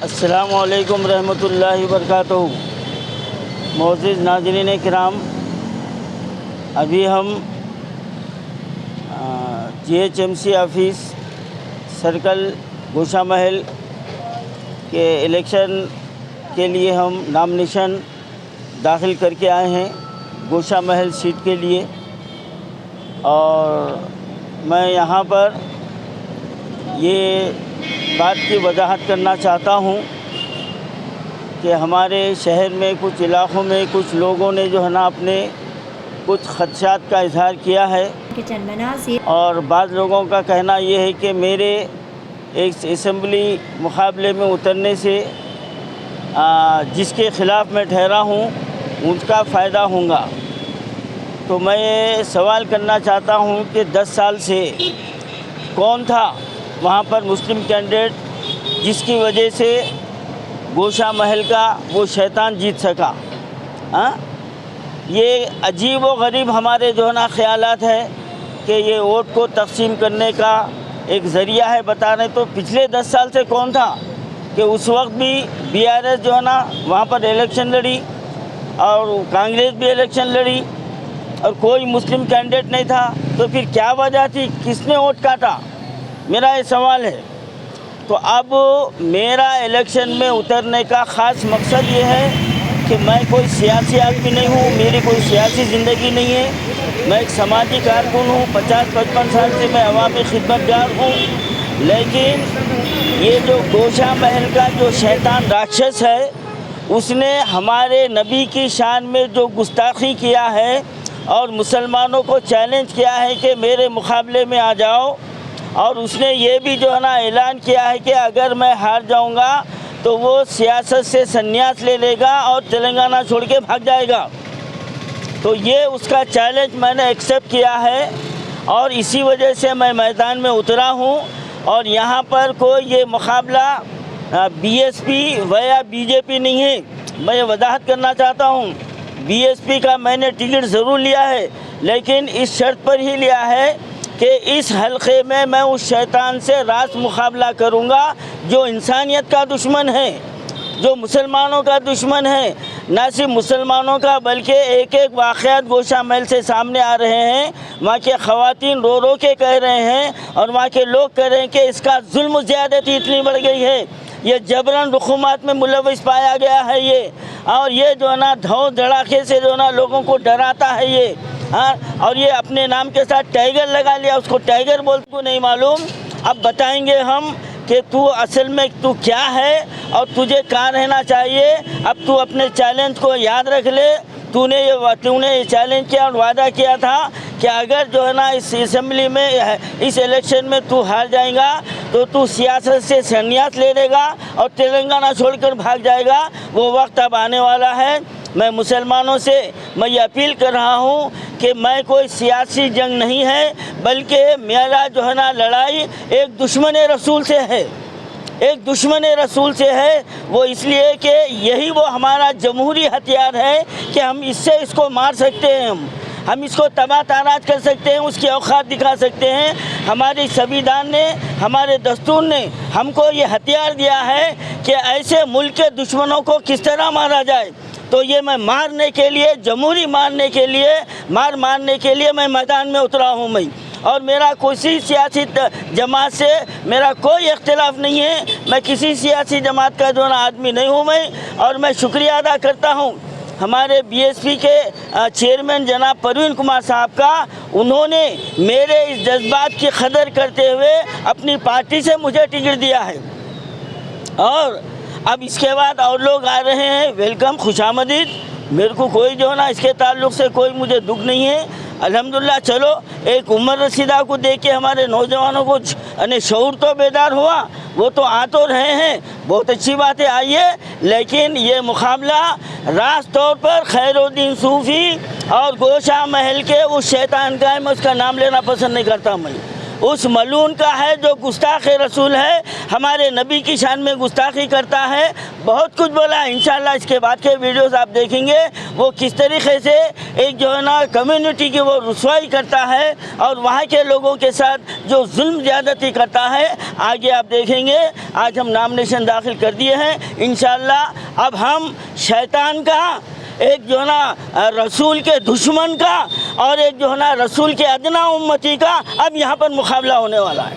السلام علیکم رحمۃ اللہ وبرکاتہ۔ معزز ناظرین کرام، ابھی ہم GHMC آفس سرکل گوشہ محل کے الیکشن کے لیے ہم نامنیشن داخل کر کے آئے ہیں گوشہ محل سیٹ کے لیے، اور میں یہاں پر یہ بات کی وضاحت کرنا چاہتا ہوں کہ ہمارے شہر میں کچھ علاقوں میں کچھ لوگوں نے جو ہے نا اپنے کچھ خدشات کا اظہار کیا ہے، اور بعض لوگوں کا کہنا یہ ہے کہ میرے ایک اسمبلی مقابلے میں اترنے سے جس کے خلاف میں ٹھہرا ہوں ان کا فائدہ ہوگا۔ تو میں یہ سوال کرنا چاہتا ہوں کہ 10 سال سے کون تھا وہاں پر مسلم کینڈیڈیٹ جس کی وجہ سے گوشہ محل کا وہ شیطان جیت سکا؟ یہ عجیب و غریب ہمارے جو ہے نا خیالات ہیں کہ یہ ووٹ کو تقسیم کرنے کا ایک ذریعہ ہے بتا رہے۔ تو پچھلے 10 سال سے کون تھا کہ اس وقت بھی BRS جو ہے نا وہاں پر الیکشن لڑی اور کانگریس بھی الیکشن لڑی اور کوئی مسلم کینڈیڈیٹ نہیں تھا؟ تو پھر کیا وجہ تھی؟ کس نے ووٹ کاٹا؟ میرا یہ سوال ہے۔ تو اب میرا الیکشن میں اترنے کا خاص مقصد یہ ہے کہ میں کوئی سیاسی آدمی نہیں ہوں، میری کوئی سیاسی زندگی نہیں ہے، میں ایک سماجی کارکن ہوں، 50-55 سال سے میں عوامی خدمت گار ہوں۔ لیکن یہ جو گوشہ محل کا جو شیطان راکشس ہے اس نے ہمارے نبی کی شان میں جو گستاخی کیا ہے اور مسلمانوں کو چیلنج کیا ہے کہ میرے مقابلے میں آ جاؤ، اور اس نے یہ بھی جو ہے نا اعلان کیا ہے کہ اگر میں ہار جاؤں گا تو وہ سیاست سے سنیاس لے لے گا اور تلنگانہ چھوڑ کے بھاگ جائے گا۔ تو یہ اس کا چیلنج میں نے ایکسیپٹ کیا ہے، اور اسی وجہ سے میں میدان میں اترا ہوں۔ اور یہاں پر کوئی یہ مقابلہ BSP ویا BJP نہیں ہے۔ میں یہ وضاحت کرنا چاہتا ہوں، BSP کا میں نے ٹکٹ ضرور لیا ہے، لیکن اس شرط پر ہی لیا ہے کہ اس حلقے میں میں اس شیطان سے راست مقابلہ کروں گا جو انسانیت کا دشمن ہے، جو مسلمانوں کا دشمن ہے۔ نہ صرف مسلمانوں کا بلکہ ایک واقعات گوشہ محل سے سامنے آ رہے ہیں، وہاں کے خواتین رو رو کے کہہ رہے ہیں اور وہاں کے لوگ کہہ رہے ہیں کہ اس کا ظلم و زیادتی اتنی بڑھ گئی ہے، یہ جبراً رقومات میں ملوث پایا گیا ہے یہ، اور یہ جو ہے نا دھو دھڑاکے سے جو ہے نا لوگوں کو ڈراتا ہے یہ، اور یہ اپنے نام کے ساتھ ٹائیگر لگا لیا، اس کو ٹائیگر بولتے کو نہیں معلوم۔ اب بتائیں گے ہم کہ تو اصل میں تو کیا ہے اور تجھے کہاں رہنا چاہیے۔ اب تو اپنے چیلنج کو یاد رکھ لے، تو نے یہ چیلنج کیا اور وعدہ کیا تھا کہ اگر جو ہے نا اس اسمبلی میں اس الیکشن میں تو ہار جائے گا تو سیاست سے سنیاس لے لے گا اور تلنگانہ چھوڑ کر بھاگ جائے گا۔ وہ وقت اب آنے والا ہے۔ میں مسلمانوں سے میں یہ اپیل کر رہا ہوں کہ میں کوئی سیاسی جنگ نہیں ہے، بلکہ میرا جو ہے نا لڑائی ایک دشمن رسول سے ہے، ایک دشمن رسول سے ہے۔ وہ اس لیے کہ یہی وہ ہمارا جمہوری ہتھیار ہے کہ ہم اس سے اس کو مار سکتے ہیں، ہم اس کو تباہ تاراج کر سکتے ہیں، اس کی اوقات دکھا سکتے ہیں۔ ہماری سنویدھان نے، ہمارے دستور نے ہم کو یہ ہتھیار دیا ہے کہ ایسے ملک کے دشمنوں کو کس طرح مارا جائے۔ تو یہ میں مارنے کے لیے، جمہوری مارنے کے لیے، مارنے کے لیے میں میدان میں اترا ہوں میں، اور میرا کسی سیاسی جماعت سے میرا کوئی اختلاف نہیں ہے، میں کسی سیاسی جماعت کا جو نا آدمی نہیں ہوں میں۔ اور میں شکریہ ادا کرتا ہوں ہمارے BSP کے چیئرمین جناب پروین کمار صاحب کا، انہوں نے میرے اس جذبات کی قدر کرتے ہوئے اپنی پارٹی سے مجھے ٹکٹ دیا ہے، اور اب اس کے بعد اور لوگ آ رہے ہیں، ویلکم، خوش آمدید۔ میرے کو کوئی جو ہے نا اس کے تعلق سے کوئی مجھے دکھ نہیں ہے۔ الحمدللہ چلو ایک عمر رسیدہ کو دیکھ کے ہمارے نوجوانوں کو شعور تو بیدار ہوا، وہ تو آ تو رہے ہیں، بہت اچھی بات ہے، آئیے۔ لیکن یہ مقابلہ راست طور پر خیر الدین صوفی اور گوشہ محل کے اس شیطان کا ہے، میں اس کا نام لینا پسند نہیں کرتا میں، اس ملعون کا ہے جو گستاخ رسول ہے، ہمارے نبی کی شان میں گستاخی کرتا ہے، بہت کچھ بولا ہے۔ انشاءاللہ اس کے بعد کے ویڈیوز آپ دیکھیں گے وہ کس طریقے سے ایک جو ہے نا کمیونٹی کی وہ رسوائی کرتا ہے اور وہاں کے لوگوں کے ساتھ جو ظلم زیادتی کرتا ہے، آگے آپ دیکھیں گے۔ آج ہم نامنیشن داخل کر دیے ہیں، انشاءاللہ اب ہم شیطان کا، ایک جو ہے نا رسول کے دشمن کا اور ایک جو ہے نا رسول کے ادنا امتی کا اب یہاں پر مقابلہ ہونے والا ہے۔